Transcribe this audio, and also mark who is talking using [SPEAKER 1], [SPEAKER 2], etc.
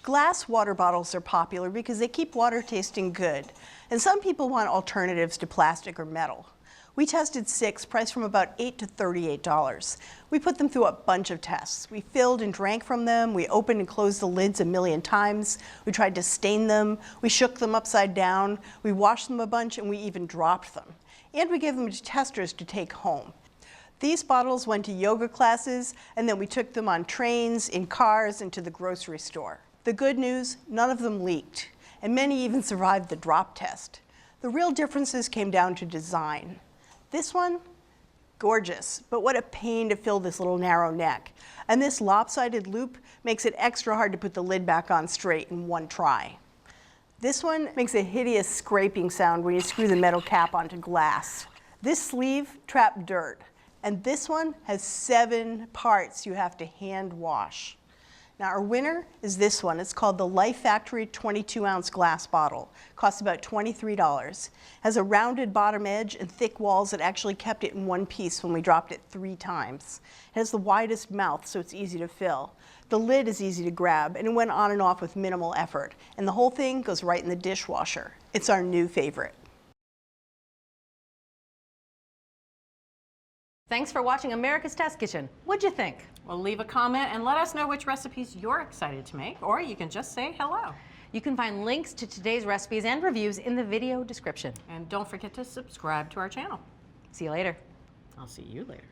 [SPEAKER 1] Glass water bottles are popular because they keep water tasting good, and some people want alternatives to plastic or metal. We tested 6, priced from about $8 to $38. We put them through a bunch of tests. We filled and drank from them. We opened and closed the lids a million times. We tried to stain them. We shook them upside down. We washed them a bunch, and we even dropped them. And we gave them to testers to take home. These bottles went to yoga classes, and then we took them on trains, in cars, and to the grocery store. The good news, none of them leaked, and many even survived the drop test. The real differences came down to design. This one, gorgeous, but what a pain to fill this little narrow neck. And this lopsided loop makes it extra hard to put the lid back on straight in one try. This one makes a hideous scraping sound when you screw the metal cap onto glass. This sleeve trapped dirt, and this one has 7 parts you have to hand wash. Now our winner is this one. It's called the Life Factory 22-ounce glass bottle. Costs about $23. Has a rounded bottom edge and thick walls that actually kept it in one piece when we dropped it 3 times. It has the widest mouth, so it's easy to fill. The lid is easy to grab, and it went on and off with minimal effort. And the whole thing goes right in the dishwasher. It's our new favorite.
[SPEAKER 2] Thanks for watching America's Test Kitchen. What'd you think?
[SPEAKER 3] Well, leave a comment and let us know which recipes you're excited to make, or you can just say hello.
[SPEAKER 2] You can find links to today's recipes and reviews in the video description.
[SPEAKER 3] And don't forget to subscribe to our channel.
[SPEAKER 2] See you later.
[SPEAKER 3] I'll see you later.